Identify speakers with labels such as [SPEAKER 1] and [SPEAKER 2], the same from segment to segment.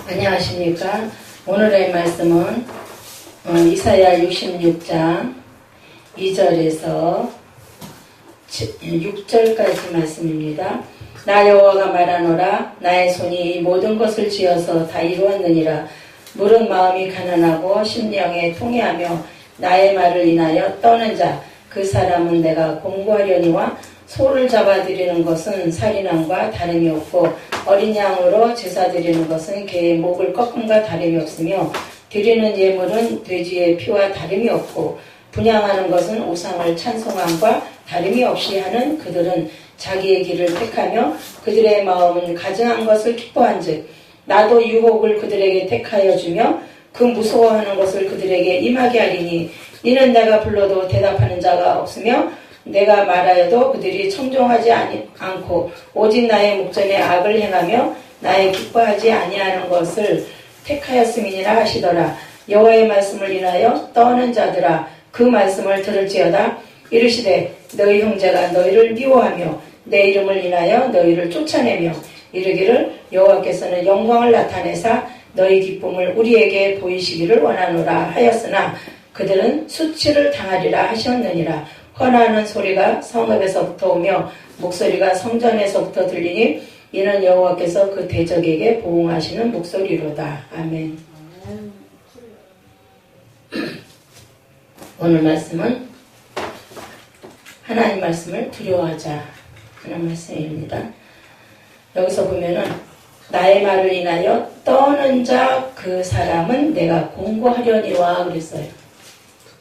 [SPEAKER 1] 안녕하십니까. 오늘의 말씀은 이사야 66장 2절에서 6절까지 말씀입니다. 나 여호와가 말하노라. 나의 손이 이 모든 것을 지어서 다 이루었느니라. 물은 마음이 가난하고 심령에 통해하며 나의 말을 인하여 떠는 자 그 사람은 내가 공부하려니와 소를 잡아드리는 것은 살인함과 다름이 없고 어린 양으로 제사 드리는 것은 개의 목을 꺾음과 다름이 없으며 드리는 예물은 돼지의 피와 다름이 없고 분향하는 것은 우상을 찬송함과 다름이 없이 하는 그들은 자기의 길을 택하며 그들의 마음은 가증한 것을 기뻐한즉 나도 유혹을 그들에게 택하여 주며 그 무서워하는 것을 그들에게 임하게 하리니 이는 내가 불러도 대답하는 자가 없으며 내가 말하여도 그들이 청종하지 않고 오직 나의 목전에 악을 행하며 나의 기뻐하지 아니하는 것을 택하였음이니라 하시더라. 여호와의 말씀을 인하여 떠는 자들아 그 말씀을 들을지어다. 이르시되 너희 형제가 너희를 미워하며 내 이름을 인하여 너희를 쫓아내며 이르기를 여호와께서는 영광을 나타내사 너희 기쁨을 우리에게 보이시기를 원하노라 하였으나 그들은 수치를 당하리라 하셨느니라. 헌하는 소리가 성읍에서부터 오며 목소리가 성전에서부터 들리니 이는 여호와께서 그 대적에게 보응하시는 목소리로다. 아멘. 오늘 말씀은 하나님 말씀을 두려워하자 하는 말씀입니다. 여기서 보면은 나의 말을 인하여 떠는 자 그 사람은 내가 공고하려니와 그랬어요.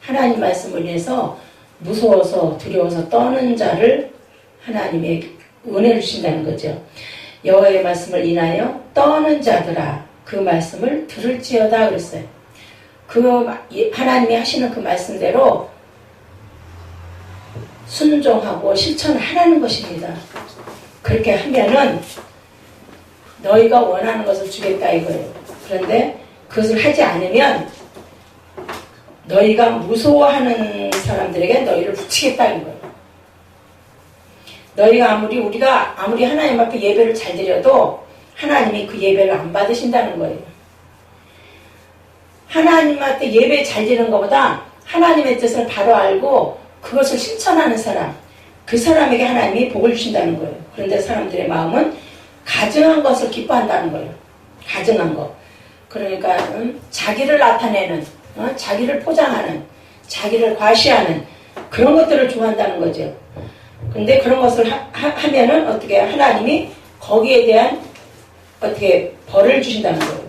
[SPEAKER 1] 하나님 말씀을 인해서 무서워서 두려워서 떠는 자를 하나님의 은혜를 주신다는 거죠. 여호와의 말씀을 인하여 떠는 자들아 그 말씀을 들을지어다 그랬어요. 그 하나님이 하시는 그 말씀대로 순종하고 실천하라는 것입니다. 그렇게 하면은 너희가 원하는 것을 주겠다 이거예요. 그런데 그것을 하지 않으면 너희가 무서워하는 사람들에게 너희를 붙이겠다는 거예요. 너희가 우리가 아무리 하나님 앞에 예배를 잘 드려도 하나님이 그 예배를 안 받으신다는 거예요. 하나님 앞에 예배 잘 드리는 것보다 하나님의 뜻을 바로 알고 그것을 실천하는 사람, 그 사람에게 하나님이 복을 주신다는 거예요. 그런데 사람들의 마음은 가증한 것을 기뻐한다는 거예요. 가증한 것. 그러니까 자기를 나타내는, 자기를 포장하는, 자기를 과시하는 그런 것들을 좋아한다는 거죠. 근데 그런 것을 하면은 어떻게 하나님이 거기에 대한 어떻게 벌을 주신다는 거예요.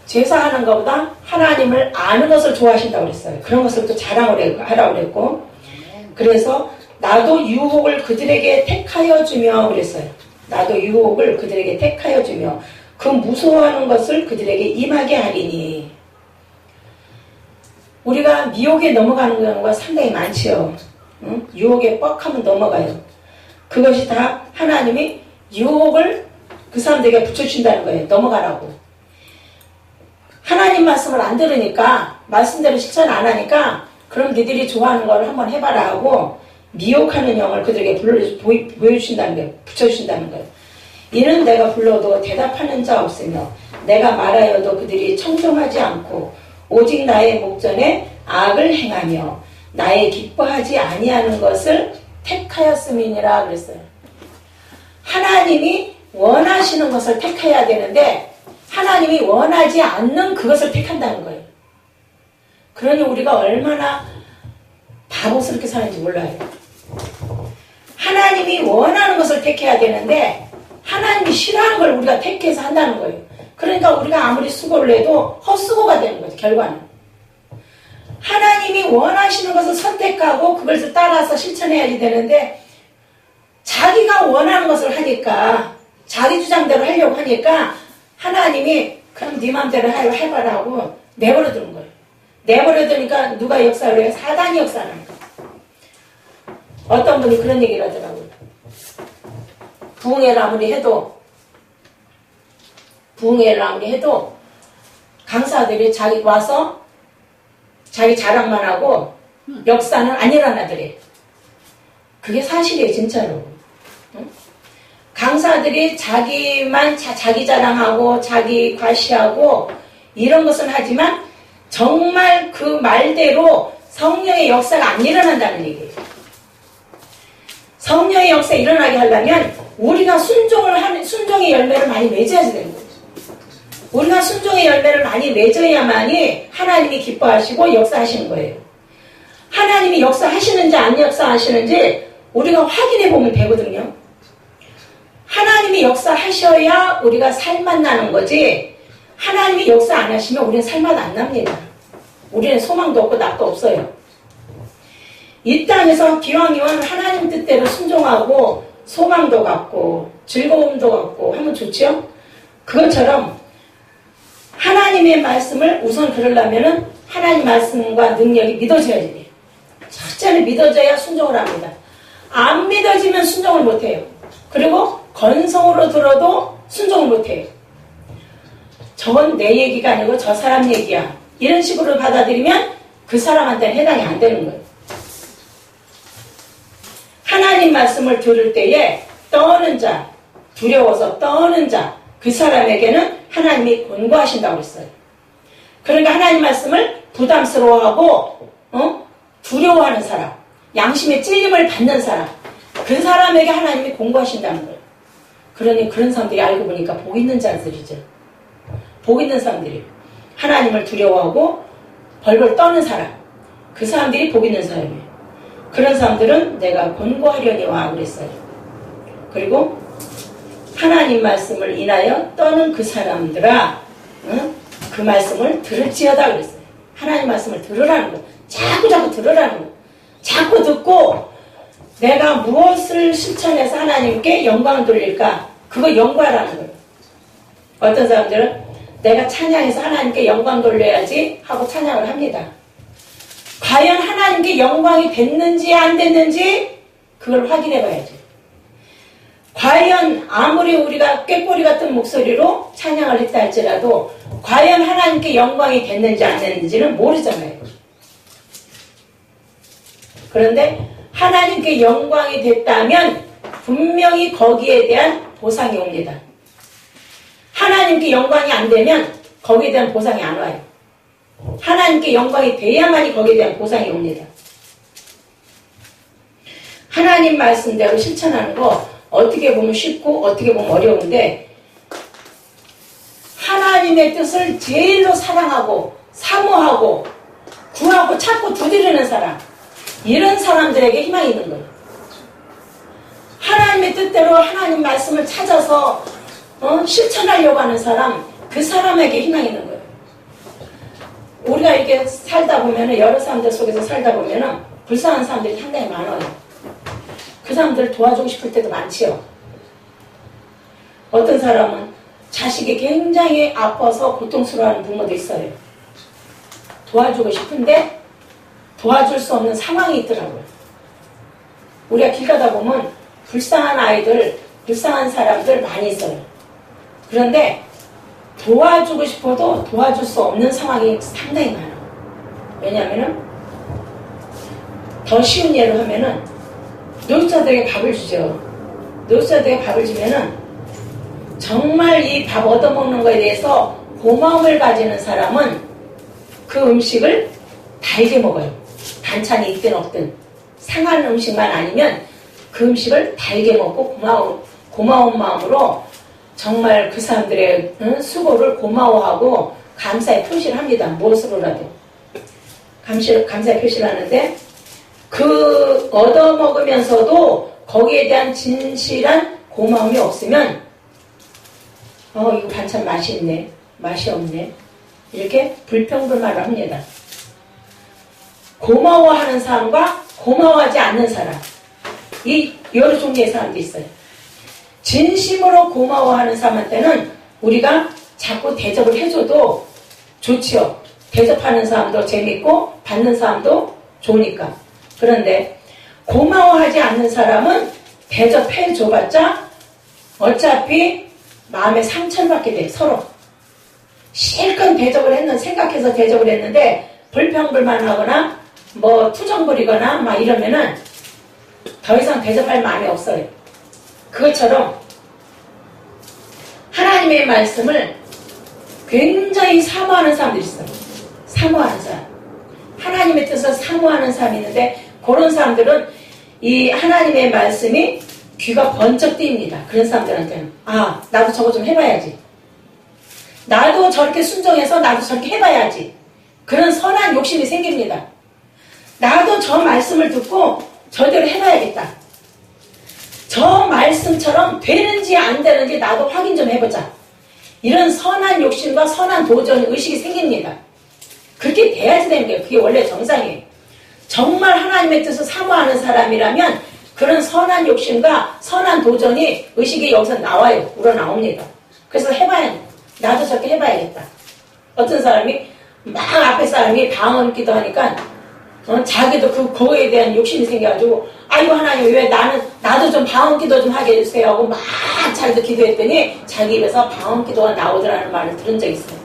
[SPEAKER 1] 제사하는 것보다 하나님을 아는 것을 좋아하신다고 그랬어요. 그런 것을 또 자랑을 하라고 그랬고, 그래서 나도 유혹을 그들에게 택하여 주며 그랬어요. 나도 유혹을 그들에게 택하여 주며 그 무서워하는 것을 그들에게 임하게 하리니. 우리가 미혹에 넘어가는 경우가 상당히 많지요. 응? 유혹에 뻑하면 넘어가요. 그것이 다 하나님이 유혹을 그 사람들에게 붙여준다는 거예요. 넘어가라고. 하나님 말씀을 안 들으니까, 말씀대로 실천 안 하니까 그럼 너희들이 좋아하는 걸 한번 해봐라 하고 미혹하는 영을 그들에게 보여주신다는 거예요. 붙여주신다는 거예요. 이는 내가 불러도 대답하는 자 없으며 내가 말하여도 그들이 청종하지 않고 오직 나의 목전에 악을 행하며 나의 기뻐하지 아니하는 것을 택하였음이니라 그랬어요. 하나님이 원하시는 것을 택해야 되는데 하나님이 원하지 않는 그것을 택한다는 거예요. 그러니 우리가 얼마나 바보스럽게 사는지 몰라요. 하나님이 원하는 것을 택해야 되는데 하나님이 싫어하는 걸 우리가 택해서 한다는 거예요. 그러니까 우리가 아무리 수고를 해도 헛수고가 되는 거죠. 결과는. 하나님이 원하시는 것을 선택하고 그것을 따라서 실천해야지 되는데 자기가 원하는 것을 하니까 자기 주장대로 하려고 하니까 하나님이 그럼 네 맘대로 해봐라 하고 내버려 두는 거예요. 내버려 두니까 누가 역사를 해요? 사단이 역사를 하는 거예요. 어떤 분이 그런 얘기를 하더라고요. 부흥회를 아무리 해도 강사들이 자기 와서 자기 자랑만 하고 역사는 안 일어나더래. 그게 사실이에요. 진짜로. 강사들이 자기 자랑하고 자기 과시하고 이런 것은 하지만 정말 그 말대로 성령의 역사가 안 일어난다는 얘기예요. 성령의 역사 일어나게 하려면 우리가 순종의 열매를 많이 맺어야 되는 거예요. 우리가 순종의 열매를 많이 맺어야만이 하나님이 기뻐하시고 역사하시는 거예요. 하나님이 역사하시는지 안 역사하시는지 우리가 확인해 보면 되거든요. 하나님이 역사하셔야 우리가 살맛 나는 거지, 하나님이 역사 안 하시면 우리는 살맛 안 납니다. 우리는 소망도 없고 낙도 없어요. 이 땅에서 기왕이면 하나님 뜻대로 순종하고 소망도 갖고 즐거움도 갖고 하면 좋죠? 그것처럼 하나님의 말씀을 우선 그러려면은 하나님 말씀과 능력이 믿어져야 돼요. 첫째는 믿어져야 순종을 합니다. 안 믿어지면 순종을 못해요. 그리고 건성으로 들어도 순종을 못해요. 저건 내 얘기가 아니고 저 사람 얘기야, 이런 식으로 받아들이면 그 사람한테는 해당이 안 되는 거예요. 하나님 말씀을 들을 때에 떠는 자, 두려워서 떠는 자, 그 사람에게는 하나님이 권고하신다고 했어요. 그러니까 하나님 말씀을 부담스러워하고 두려워하는 사람, 양심의 찔림을 받는 사람, 그 사람에게 하나님이 권고하신다는 거예요. 그러니 그런 사람들이 알고 보니까 복 있는 자들이죠. 복 있는 사람들이 하나님을 두려워하고 벌벌 떠는 사람, 그 사람들이 복 있는 사람이에요. 그런 사람들은 내가 권고하려니와 그랬어요. 그리고 하나님 말씀을 인하여 떠는 그 사람들아, 그 말씀을 들을지어다 그랬어요. 하나님 말씀을 들으라는 거, 자꾸 들으라는 거. 자꾸 듣고 내가 무엇을 실천해서 하나님께 영광을 돌릴까, 그거 연구하라는 거예요. 어떤 사람들은 내가 찬양해서 하나님께 영광 돌려야지 하고 찬양을 합니다. 과연 하나님께 영광이 됐는지 안 됐는지 그걸 확인해 봐야죠. 과연 아무리 우리가 꾀꼬리 같은 목소리로 찬양을 했다 할지라도 과연 하나님께 영광이 됐는지 안 됐는지는 모르잖아요. 그런데 하나님께 영광이 됐다면 분명히 거기에 대한 보상이 옵니다. 하나님께 영광이 안 되면 거기에 대한 보상이 안 와요. 하나님께 영광이 돼야만이 거기에 대한 보상이 옵니다. 하나님 말씀대로 실천하는 거 어떻게 보면 쉽고 어떻게 보면 어려운데, 하나님의 뜻을 제일로 사랑하고 사모하고 구하고 찾고 두드리는 사람, 이런 사람들에게 희망이 있는 거예요. 하나님의 뜻대로 하나님 말씀을 찾아서 실천하려고 하는 사람, 그 사람에게 희망이 있는 거예요. 우리가 이렇게 살다 보면은, 여러 사람들 속에서 살다 보면은 불쌍한 사람들이 상당히 많아요. 그 사람들을 도와주고 싶을 때도 많지요. 어떤 사람은 자식이 굉장히 아파서 고통스러워하는 부모도 있어요. 도와주고 싶은데 도와줄 수 없는 상황이 있더라고요. 우리가 길 가다 보면 불쌍한 아이들, 불쌍한 사람들 많이 있어요. 그런데 도와주고 싶어도 도와줄 수 없는 상황이 상당히 많아요. 왜냐하면 더 쉬운 예로 하면은 노숙자들에게 밥을 주죠. 노숙자들에게 밥을 주면은 정말 이 밥 얻어먹는 거에 대해서 고마움을 가지는 사람은 그 음식을 달게 먹어요. 반찬이 있든 없든 상한 음식만 아니면 그 음식을 달게 먹고 고마운 마음으로 정말 그 사람들의 수고를 고마워하고 감사의 표시를 합니다. 무엇으로라도 감사의 표시를 하는데, 그 얻어먹으면서도 거기에 대한 진실한 고마움이 없으면 이거 반찬 맛이 있네, 맛이 없네, 이렇게 불평불만을 합니다. 고마워하는 사람과 고마워하지 않는 사람, 이 여러 종류의 사람도 있어요. 진심으로 고마워하는 사람한테는 우리가 자꾸 대접을 해줘도 좋지요. 대접하는 사람도 재밌고 받는 사람도 좋으니까. 그런데 고마워하지 않는 사람은 대접해줘봤자 어차피 마음에 상처를 받게 돼. 서로 실컷 생각해서 대접을 했는데 불평불만하거나 투정부리거나 막 이러면은 더 이상 대접할 마음이 없어요. 그것처럼 하나님의 말씀을 굉장히 사모하는 사람들이 있어요. 사모하는 사람. 하나님의 뜻을 사모하는 사람이 있는데 그런 사람들은 이 하나님의 말씀이 귀가 번쩍 뜨입니다. 그런 사람들한테는 아 나도 저거 좀 해봐야지. 나도 저렇게 순종해서 나도 저렇게 해봐야지. 그런 선한 욕심이 생깁니다. 나도 저 말씀을 듣고 저대로 해봐야겠다. 저 말씀처럼 되는지 안 되는지 나도 확인 좀 해보자. 이런 선한 욕심과 선한 도전 의식이 생깁니다. 그렇게 돼야지 되는 거예요. 그게 원래 정상이에요. 정말 하나님의 뜻을 사모하는 사람이라면 그런 선한 욕심과 선한 도전이 의식이 여기서 나와요. 우러나옵니다. 그래서 해봐야 돼. 나도 저렇게 해봐야겠다. 어떤 사람이 막 앞에 사람이 방언 기도하니까 자기도 그거에 대한 욕심이 생겨가지고 아이고 하나님 왜 나도 좀 방언 기도 좀 하게 해주세요 하고 막 자기도 기도했더니 자기 입에서 방언 기도가 나오더라는 말을 들은 적이 있어요.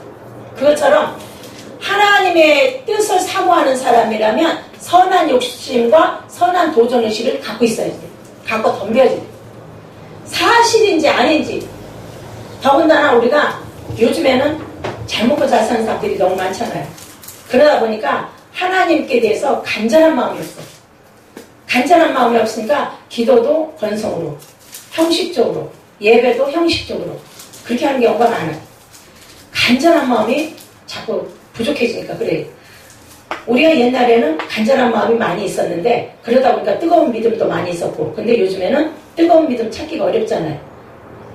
[SPEAKER 1] 그것처럼 하나님의 뜻을 사모하는 사람이라면 선한 욕심과 선한 도전의식을 갖고 있어야 돼요. 갖고 덤벼야 돼요. 사실인지 아닌지. 더군다나 우리가 요즘에는 잘 먹고 잘 사는 사람들이 너무 많잖아요. 그러다 보니까 하나님께 대해서 간절한 마음이 없어요. 간절한 마음이 없으니까 기도도 건성으로, 형식적으로, 예배도 형식적으로 그렇게 하는 경우가 많아요. 간절한 마음이 자꾸 부족해지니까 그래요. 우리가 옛날에는 간절한 마음이 많이 있었는데 그러다 보니까 뜨거운 믿음도 많이 있었고 근데 요즘에는 뜨거운 믿음 찾기가 어렵잖아요.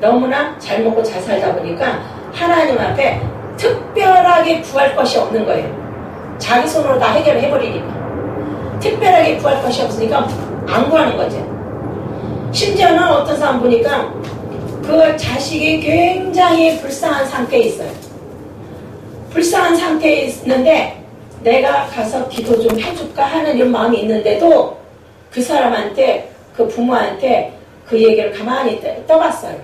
[SPEAKER 1] 너무나 잘 먹고 잘 살다 보니까 하나님 앞에 특별하게 구할 것이 없는 거예요. 자기 손으로 다 해결을 해버리니까. 특별하게 구할 것이 없으니까 안 구하는 거죠. 심지어는 어떤 사람 보니까 그 자식이 굉장히 불쌍한 상태에 있어요. 불쌍한 상태에 있는데 내가 가서 기도 좀 해줄까 하는 이런 마음이 있는데도 그 사람한테 그 부모한테 그 얘기를 가만히 떠봤어요.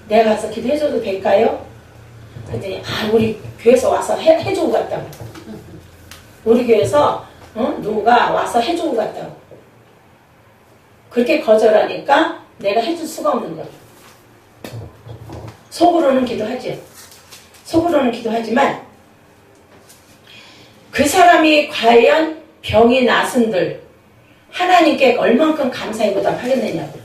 [SPEAKER 1] 내가 가서 기도해줘도 될까요? 그랬더니 우리 교회에서 와서 해주고 갔다고. 우리 교회에서 누가 와서 해주고 갔다고. 그렇게 거절하니까 내가 해줄 수가 없는 거예요. 속으로는 기도하지. 속으로는 기도하지만 그 사람이 과연 병이 나선들 하나님께 얼만큼 감사히 보답하겠느냐고.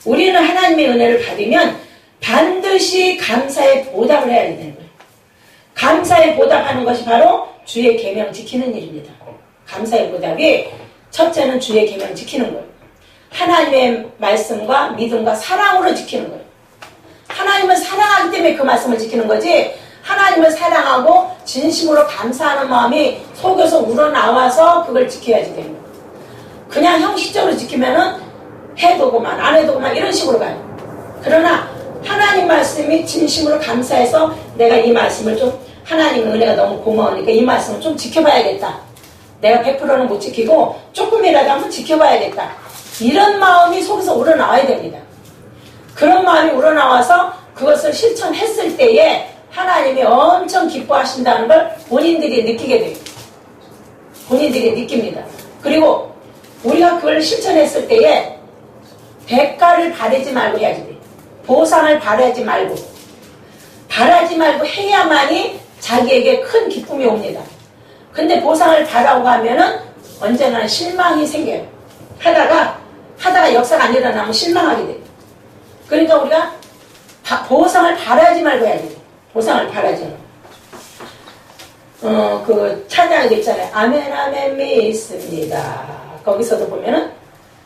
[SPEAKER 1] 우리는 하나님의 은혜를 받으면 반드시 감사에 보답을 해야 되는 거예요. 감사에 보답하는 것이 바로 주의 계명 지키는 일입니다. 감사의 보답이 첫째는 주의 계명 지키는 거예요. 하나님의 말씀과 믿음과 사랑으로 지키는 거예요. 하나님을 사랑하기 때문에 그 말씀을 지키는 거지 하나님을 사랑하고 진심으로 감사하는 마음이 속에서 우러나와서 그걸 지켜야지 되는 거예요. 그냥 형식적으로 지키면은 해도고만 안 해도고만 이런 식으로 가요. 그러나 하나님 말씀이 진심으로 감사해서 내가 이 말씀을 좀 하나님 은혜가 너무 고마우니까 이 말씀을 좀 지켜봐야겠다. 내가 100%는 못 지키고 조금이라도 한번 지켜봐야겠다. 이런 마음이 속에서 우러나와야 됩니다. 그런 마음이 우러나와서 그것을 실천했을 때에 하나님이 엄청 기뻐하신다는 걸 본인들이 느끼게 돼요. 본인들이 느낍니다. 그리고 우리가 그걸 실천했을 때에 대가를 바라지 말고 해야지 돼요. 보상을 바라지 말고 해야만이 자기에게 큰 기쁨이 옵니다. 근데 보상을 바라고 하면은 언제나 실망이 생겨요. 하다가 역사가 안 일어나면 실망하게 돼요. 그러니까 우리가 보상을 바라지 말고 해야 돼요. 보상을 바라지 말고. 그 찬양이 있잖아요. 아멘 아멘 믿습니다. 거기서도 보면은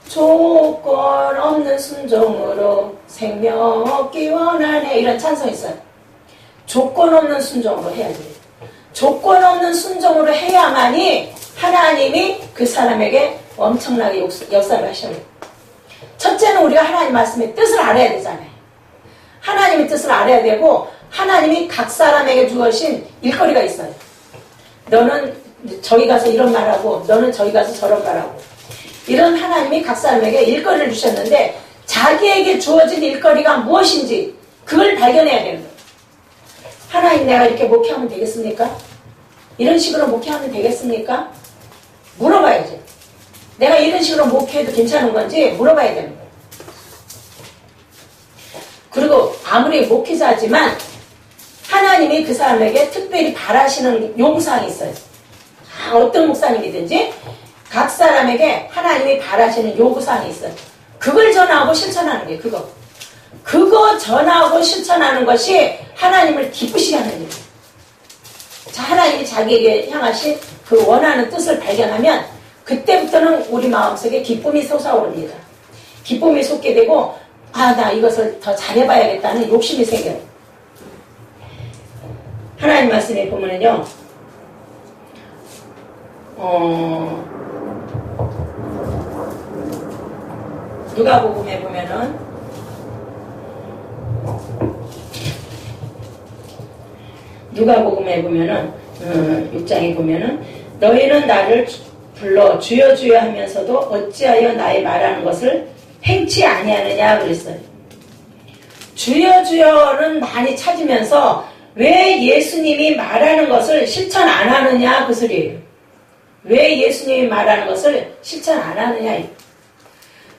[SPEAKER 1] 조건 없는 순종으로 생명 얻기 원하네 이런 찬송이 있어요. 조건 없는 순종으로 해야 돼요. 조건 없는 순종으로 해야만이 하나님이 그 사람에게 엄청나게 역사를 하셔요. 첫째는 우리가 하나님 말씀의 뜻을 알아야 되잖아요. 하나님의 뜻을 알아야 되고 하나님이 각 사람에게 주신 일거리가 있어요. 너는 저기 가서 이런 말하고 너는 저기 가서 저런 말하고 이런 하나님이 각 사람에게 일거리를 주셨는데 자기에게 주어진 일거리가 무엇인지 그걸 발견해야 되는 거예요. 하나님 내가 이렇게 목회하면 되겠습니까? 이런 식으로 목회하면 되겠습니까? 물어봐야죠. 내가 이런 식으로 목회해도 괜찮은 건지 물어봐야 되는 거예요. 그리고
[SPEAKER 2] 아무리 목회자지만 하나님이 그 사람에게 특별히 바라시는 요구사항이 있어요. 어떤 목사님이든지 각 사람에게 하나님이 바라시는 요구사항이 있어요. 그걸 전하고 실천하는 거예요. 그거 전하고 실천하는 것이 하나님을 기쁘시게 하는 일이에요. 자, 하나님이 자기에게 향하신 그 원하는 뜻을 발견하면 그때부터는 우리 마음속에 기쁨이 솟아오릅니다. 기쁨이 솟게 되고 나 이것을 더 잘해봐야겠다는 욕심이 생겨요. 하나님 말씀에 보면은요, 누가복음에 보면은 6장에 보면은 너희는 나를 불러 주여 주여 하면서도 어찌하여 나의 말하는 것을 행치 아니하느냐 그랬어요. 주여 주여는 많이 찾으면서 왜 예수님이 말하는 것을 실천 안 하느냐 그 소리예요. 왜 예수님이 말하는 것을 실천 안 하느냐.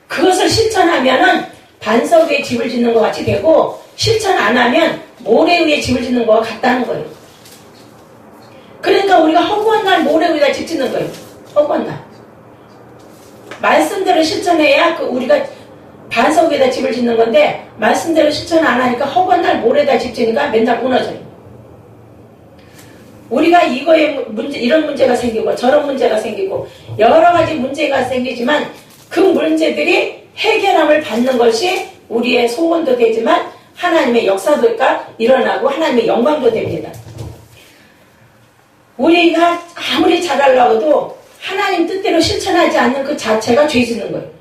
[SPEAKER 2] 그것을 실천하면은 반석 위에 집을 짓는 것 같이 되고 실천 안 하면 모래 위에 집을 짓는 것과 같다는 거예요. 그러니까 우리가 허구한 날 모래 위에다 집 짓는 거예요. 허구한 날. 말씀대로 실천해야 우리가 반석 위에다 집을 짓는 건데 말씀대로 실천 안 하니까 허구한 날 모래에다 집 짓으니까 맨날 무너져요. 우리가 이거에 문제, 이런 문제가 생기고 저런 문제가 생기고 여러 가지 문제가 생기지만 그 문제들이 해결함을 받는 것이 우리의 소원도 되지만 하나님의 역사도가 일어나고 하나님의 영광도 됩니다. 우리가 아무리 잘하려고 해도 하나님 뜻대로 실천하지 않는 그 자체가 죄 짓는 거예요.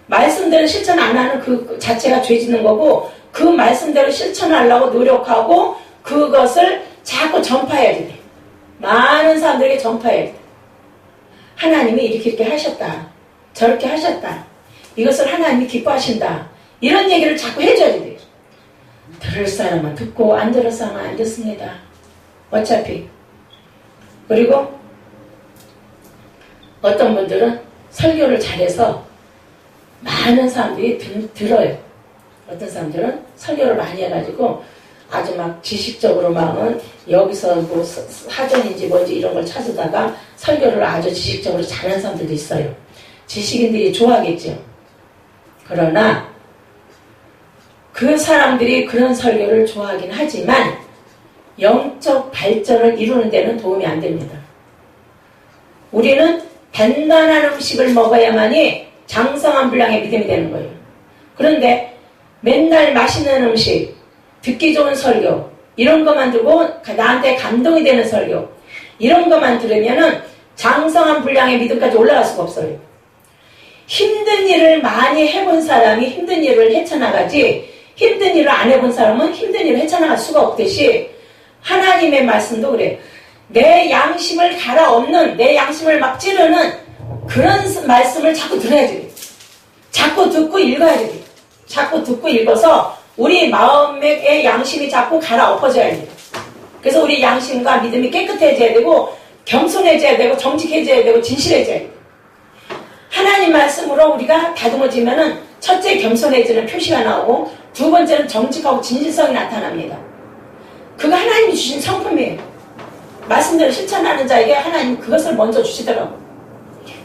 [SPEAKER 2] 말씀대로 실천 안 하는 그 자체가 죄 짓는 거고 그 말씀대로 실천하려고 노력하고 그것을 자꾸 전파해야 돼. 많은 사람들에게 전파해야 돼. 하나님이 이렇게 하셨다. 저렇게 하셨다. 이것을 하나님이 기뻐하신다. 이런 얘기를 자꾸 해줘야 돼. 들을 사람은 듣고 안 들을 사람은 안 듣습니다. 어차피. 그리고 어떤 분들은 설교를 잘해서 많은 사람들이 들어요. 어떤 사람들은 설교를 많이 해가지고 아주 막 지식적으로만은 여기서 뭐 사전인지 뭔지 이런 걸 찾으다가 설교를 아주 지식적으로 잘하는 사람들도 있어요. 지식인들이 좋아하겠죠. 그러나 그 사람들이 그런 설교를 좋아하긴 하지만 영적 발전을 이루는 데는 도움이 안 됩니다. 우리는 단단한 음식을 먹어야만이 장성한 분량의 믿음이 되는 거예요. 그런데 맨날 맛있는 음식, 듣기 좋은 설교 이런 것만 두고 나한테 감동이 되는 설교 이런 것만 들으면은 장성한 분량의 믿음까지 올라갈 수가 없어요. 힘든 일을 많이 해본 사람이 힘든 일을 헤쳐나가지 힘든 일을 안 해본 사람은 힘든 일을 헤쳐나갈 수가 없듯이 하나님의 말씀도 그래요. 내 양심을 갈아엎는 내 양심을 막 찌르는 그런 말씀을 자꾸 들어야 돼요. 자꾸 듣고 읽어야 돼요. 자꾸 듣고 읽어서 우리 마음의 양심이 자꾸 갈아엎어져야 돼요. 그래서 우리 양심과 믿음이 깨끗해져야 되고 겸손해져야 되고 정직해져야 되고 진실해져야 돼요. 하나님 말씀으로 우리가 다듬어지면은 첫째 겸손해지는 표시가 나오고 두 번째는 정직하고 진실성이 나타납니다. 그거 하나님이 주신 성품이에요. 말씀대로 실천하는 자에게 하나님 그것을 먼저 주시더라고요.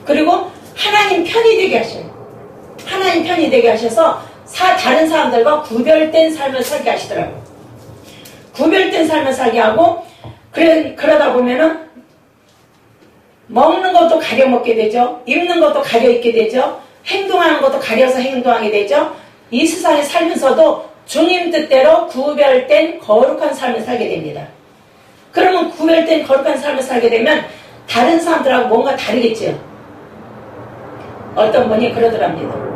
[SPEAKER 2] 그리고 하나님 편이 되게 하셔요. 하나님 편이 되게 하셔서 다른 사람들과 구별된 삶을 살게 하시더라고요. 구별된 삶을 살게 하고 그러다 보면은 먹는 것도 가려 먹게 되죠. 입는 것도 가려 입게 되죠. 행동하는 것도 가려서 행동하게 되죠. 이 세상에 살면서도 주님 뜻대로 구별된 거룩한 삶을 살게 됩니다. 그러면 구별된 거룩한 삶을 살게 되면 다른 사람들하고 뭔가 다르겠죠. 어떤 분이 그러더랍니다.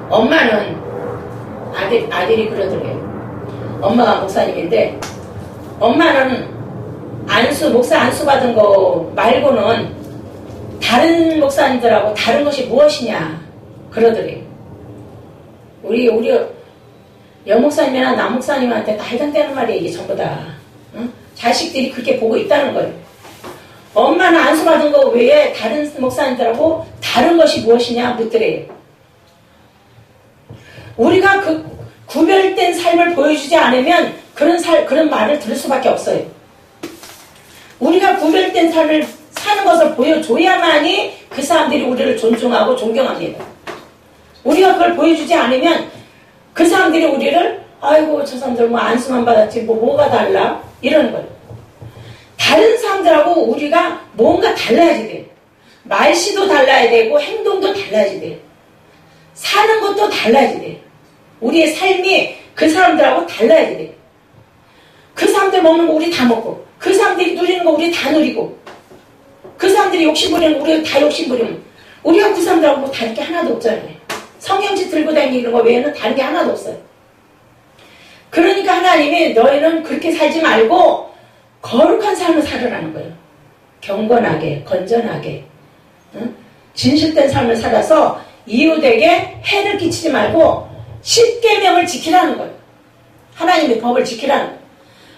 [SPEAKER 2] 엄마는 아들이 그러더래요. 엄마가 목사님인데 엄마는 목사 안수 받은 거 말고는 다른 목사님들하고 다른 것이 무엇이냐 그러더래요. 우리 여목사님이나 남목사님한테 다 해당되는 말이에요. 이게 전부 다. 응? 자식들이 그렇게 보고 있다는 거예요. 엄마는 안수 받은 거 외에 다른 목사님들하고 다른 것이 무엇이냐 묻더래요. 우리가 그 구별된 삶을 보여주지 않으면 그런 말을 들을 수밖에 없어요. 우리가 구별된 삶을 사는 것을 보여줘야만이 그 사람들이 우리를 존중하고 존경합니다. 우리가 그걸 보여주지 않으면 그 사람들이 우리를 아이고 저 사람들 뭐 안수만 받았지 뭐가 달라 이러는 거예요. 다른 사람들하고 우리가 뭔가 달라야지 돼요. 말씨도 달라야 되고 행동도 달라야지 돼요. 사는 것도 달라야지 돼요. 우리의 삶이 그 사람들하고 달라야지 돼요. 그 사람들 먹는 거 우리 다 먹고 그 사람들이 누리는 거 우리 다 누리고 그 사람들이 욕심 부리는 거 우리 다 욕심 부리면 우리가 그 사람들하고 뭐 다른 게 하나도 없잖아요. 성경지 들고 다니는 거 외에는 다른 게 하나도 없어요. 그러니까 하나님이 너희는 그렇게 살지 말고 거룩한 삶을 살으라는 거예요. 경건하게, 건전하게, 진실된 삶을 살아서 이웃에게 해를 끼치지 말고 십계명을 지키라는 거예요. 하나님의 법을 지키라는 거예요.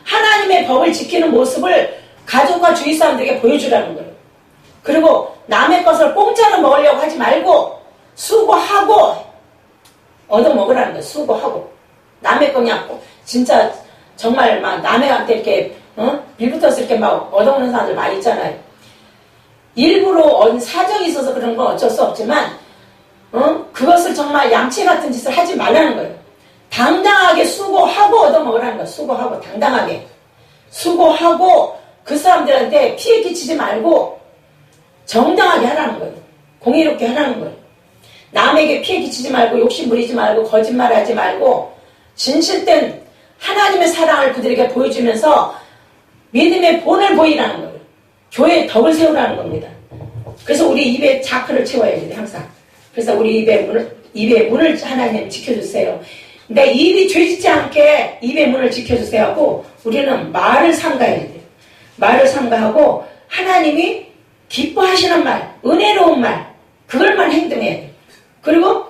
[SPEAKER 2] 하나님의 법을 지키는 모습을 가족과 주위 사람들에게 보여주라는 거예요. 그리고 남의 것을 공짜로 먹으려고 하지 말고 수고하고 얻어먹으라는 거예요. 수고하고. 남의 거냐 진짜 정말 막 남의한테 이렇게 빌붙어서 이렇게 막 얻어먹는 사람들 많이 있잖아요. 일부러 사정이 있어서 그런 건 어쩔 수 없지만 그것을 정말 양치 같은 짓을 하지 말라는 거예요. 당당하게 수고하고 얻어먹으라는 거예요. 수고하고 당당하게 수고하고 그 사람들한테 피해 끼치지 말고 정당하게 하라는 거예요. 공의롭게 하라는 거예요. 남에게 피해 끼치지 말고 욕심 부리지 말고 거짓말하지 말고 진실된 하나님의 사랑을 그들에게 보여주면서 믿음의 본을 보이라는 거예요. 교회의 덕을 세우라는 겁니다. 그래서 우리 입에 자크를 채워야 돼요. 항상. 그래서 우리 입의 문을 하나님 지켜주세요. 내 입이 죄짓지 않게 입의 문을 지켜주세요 하고 우리는 말을 삼가해야 돼요. 말을 삼가하고 하나님이 기뻐하시는 말, 은혜로운 말 그걸만 행동해야 돼요. 그리고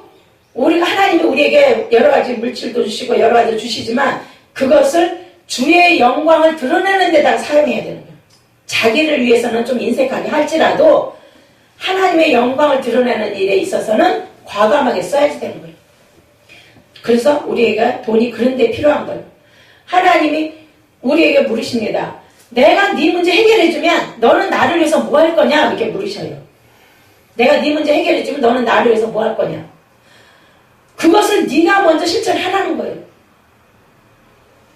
[SPEAKER 2] 하나님이 우리에게 여러 가지 물질도 주시고 여러 가지 주시지만 그것을 주의 영광을 드러내는 데다가 사용해야 되는 거예요. 자기를 위해서는 좀 인색하게 할지라도 하나님의 영광을 드러내는 일에 있어서는 과감하게 써야지 되는 거예요. 그래서 우리가 돈이 그런 데 필요한 거예요. 하나님이 우리에게 물으십니다. 내가 네 문제 해결해주면 너는 나를 위해서 뭐 할 거냐? 이렇게 물으셔요. 내가 네 문제 해결해주면 너는 나를 위해서 뭐 할 거냐? 그것을 네가 먼저 실천하라는 거예요.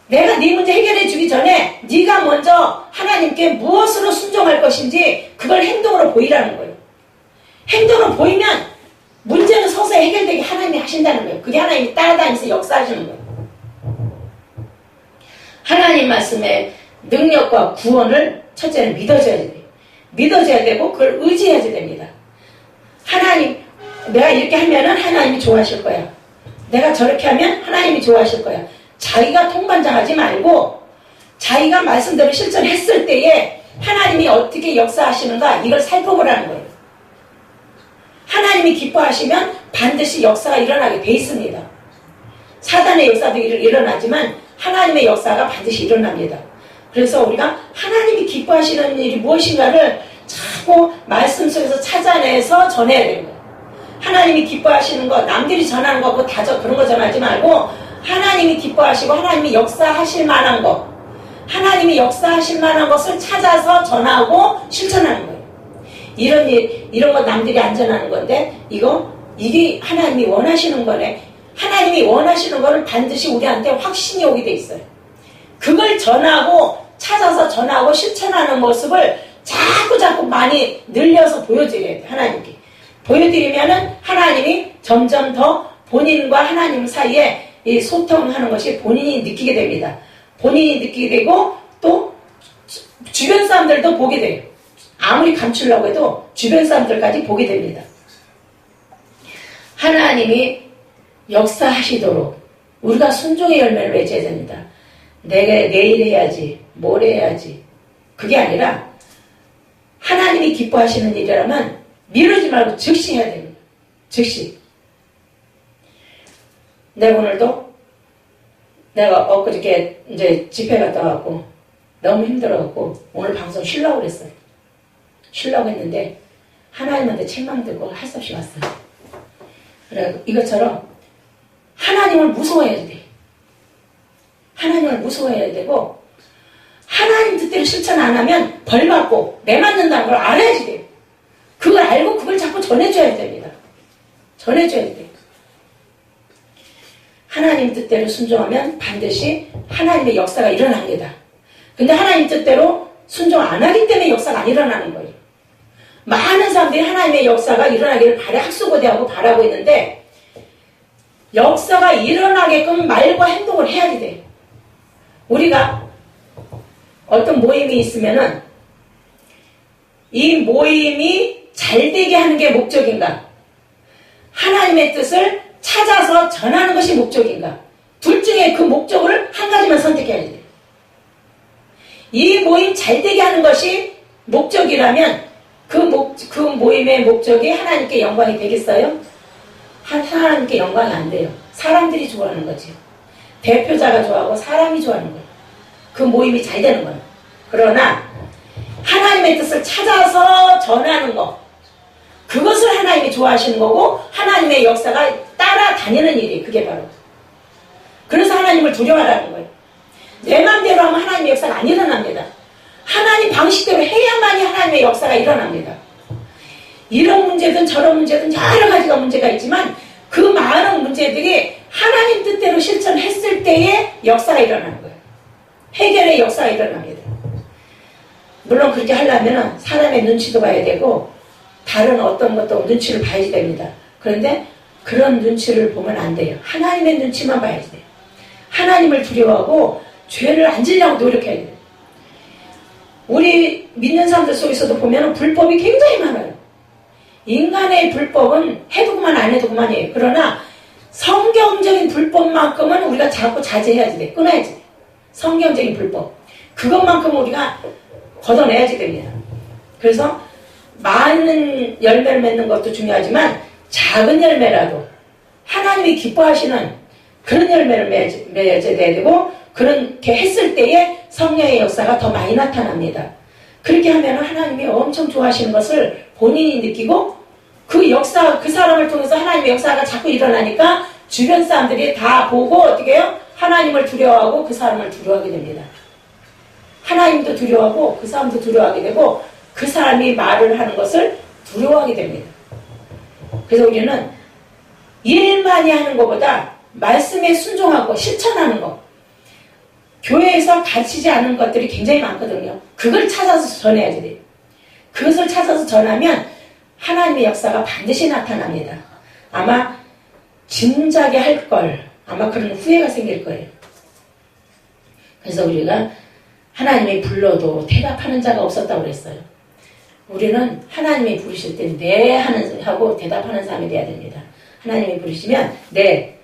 [SPEAKER 2] 내가 네 문제 해결해주기 전에 네가 먼저 하나님께 무엇으로 순종할 것인지 그걸 행동으로 보이라는 거예요. 행동으로 보이면 문제는 서서히 해결되게 하나님이 하신다는 거예요. 그게 하나님이 따라다니면서 역사하시는 거예요. 하나님 말씀의 능력과 구원을 첫째는 믿어줘야 돼요. 믿어줘야 되고 그걸 의지해야 됩니다. 하나님, 내가 이렇게 하면은 하나님이 좋아하실 거야. 내가 저렇게 하면 하나님이 좋아하실 거야. 자기가 통반장하지 말고 자기가 말씀대로 실천했을 때에 하나님이 어떻게 역사하시는가 이걸 살펴보라는 거예요. 하나님이 기뻐하시면 반드시 역사가 일어나게 돼 있습니다. 사단의 역사도 일어나지만 하나님의 역사가 반드시 일어납니다. 그래서 우리가 하나님이 기뻐하시는 일이 무엇인가를 자꾸 말씀 속에서 찾아내서 전해야 되는 거예요. 하나님이 기뻐하시는 거 남들이 전하는 거고 그런 거 전하지 말고 하나님이 기뻐하시고 하나님이 역사하실 만한 거 하나님이 역사하실 만한 것을 찾아서 전하고 실천하는 거예요. 이런 거 남들이 안 전하는 건데 이게 하나님이 원하시는 거네. 하나님이 원하시는 거는 반드시 우리한테 확신이 오게 돼 있어요. 그걸 전하고 찾아서 전하고 실천하는 모습을 자꾸 많이 늘려서 보여드려야 돼요. 하나님께. 보여드리면은 하나님이 점점 더 본인과 하나님 사이에 이 소통하는 것이 본인이 느끼게 됩니다. 본인이 느끼게 되고 또 주변 사람들도 보게 돼요. 아무리 감추려고 해도 주변 사람들까지 보게 됩니다. 하나님이 역사하시도록 우리가 순종의 열매를 맺어야 됩니다. 내가 내일 해야지, 모레 해야지. 그게 아니라 하나님이 기뻐하시는 일이라면 미루지 말고 즉시 해야 됩니다. 즉시. 내가 오늘도 내가 엊그저께 이제 집회 갔다 왔고 너무 힘들어갖고 오늘 방송 쉬려고 그랬어요. 쉬려고 했는데 하나님한테 책망 들고 할 수 없이 왔어요. 그래 이것처럼 하나님을 무서워해야 돼. 하나님을 무서워해야 되고 하나님 뜻대로 실천 안 하면 벌 받고 매 맞는다는 걸 알아야지 돼. 그걸 알고 그걸 자꾸 전해줘야 됩니다. 전해줘야 돼. 하나님 뜻대로 순종하면 반드시 하나님의 역사가 일어납니다. 근데 하나님 뜻대로 순종 안 하기 때문에 역사가 안 일어나는 거예요. 많은 사람들이 하나님의 역사가 일어나기를 학수고대하고 바라고 있는데 역사가 일어나게끔 말과 행동을 해야지 돼. 우리가 어떤 모임이 있으면은 이 모임이 잘되게 하는 게 목적인가? 하나님의 뜻을 찾아서 전하는 것이 목적인가? 둘 중에 그 목적을 한 가지만 선택해야 돼. 이 모임 잘되게 하는 것이 목적이라면 그 모임의 목적이 하나님께 영광이 되겠어요? 하나님께 영광이 안 돼요. 사람들이 좋아하는 거지. 대표자가 좋아하고 사람이 좋아하는 거예요. 그 모임이 잘 되는 거예요. 그러나 하나님의 뜻을 찾아서 전하는 거, 그것을 하나님이 좋아하시는 거고 하나님의 역사가 따라다니는 일이 그게 바로. 그래서 하나님을 두려워하라는 거예요. 내 마음대로 하면 하나님의 역사가 안 일어납니다. 하나님 방식대로 해야만이 하나님의 역사가 일어납니다. 이런 문제든 저런 문제든 여러 가지가 문제가 있지만 그 많은 문제들이 하나님 뜻대로 실천했을 때에 역사가 일어나는 거예요. 해결의 역사가 일어납니다. 물론 그렇게 하려면 사람의 눈치도 봐야 되고 다른 어떤 것도 눈치를 봐야 됩니다. 그런데 그런 눈치를 보면 안 돼요. 하나님의 눈치만 봐야지 돼요. 하나님을 두려워하고 죄를 안 지려고 노력해야 돼요. 우리 믿는 사람들 속에서도 보면 불법이 굉장히 많아요. 인간의 불법은 해도 그만 안 해도 그만이에요. 그러나 성경적인 불법만큼은 우리가 자꾸 자제해야지 돼. 끊어야지 돼. 성경적인 불법. 그것만큼은 우리가 걷어내야지 됩니다. 그래서 많은 열매를 맺는 것도 중요하지만 작은 열매라도 하나님이 기뻐하시는 그런 열매를 맺어야 되고 그렇게 했을 때에 성령의 역사가 더 많이 나타납니다. 그렇게 하면 하나님이 엄청 좋아하시는 것을 본인이 느끼고 그 역사, 그 사람을 통해서 하나님의 역사가 자꾸 일어나니까 주변 사람들이 다 보고 어떻게 해요? 하나님을 두려워하고 그 사람을 두려워하게 됩니다. 하나님도 두려워하고 그 사람도 두려워하게 되고 그 사람이 말을 하는 것을 두려워하게 됩니다. 그래서 우리는 일 많이 하는 것보다 말씀에 순종하고 실천하는 것, 교회에서 가르치지 않은 것들이 굉장히 많거든요. 그걸 찾아서 전해야지 돼요. 그것을 찾아서 전하면 하나님의 역사가 반드시 나타납니다. 아마 진작에 할 걸 아마 그런 후회가 생길 거예요. 그래서 우리가 하나님이 불러도 대답하는 자가 없었다고 그랬어요. 우리는 하나님이 부르실 때 네 하고 대답하는 사람이 돼야 됩니다. 하나님이 부르시면 네,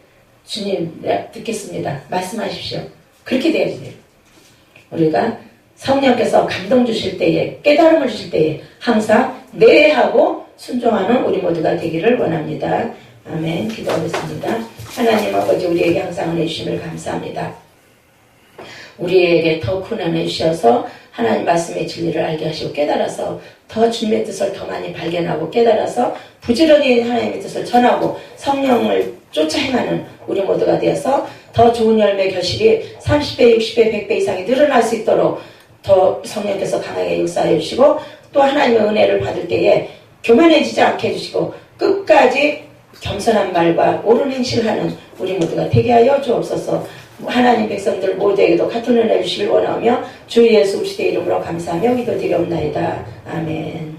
[SPEAKER 2] 주님 네, 듣겠습니다. 말씀하십시오. 그렇게 돼야지 돼요. 우리가 성령께서 감동 주실 때에 깨달음을 주실 때에 항상 네 하고 순종하는 우리 모두가 되기를 원합니다. 아멘. 기도하겠습니다. 하나님 아버지 우리에게 항상 은혜 주심을 감사합니다. 우리에게 더 큰 은혜 주셔서 하나님 말씀의 진리를 알게 하시고 깨달아서 더 주님의 뜻을 더 많이 발견하고 깨달아서 부지런히 하나님의 뜻을 전하고 성령을 쫓아 행하는 우리 모두가 되어서 더 좋은 열매 결실이 30배, 60배, 100배 이상이 늘어날 수 있도록 더 성령께서 강하게 역사해 주시고 또 하나님의 은혜를 받을 때에 교만해지지 않게 해주시고 끝까지 겸손한 말과 옳은 행실을 하는 우리 모두가 되게 하여 주옵소서. 하나님 백성들 모두에게도 같은 은혜 주시길 원하며 주 예수 그리스도의 이름으로 감사하며 기도드리옵나이다. 아멘.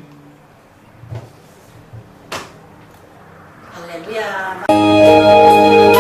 [SPEAKER 2] 할렐루야.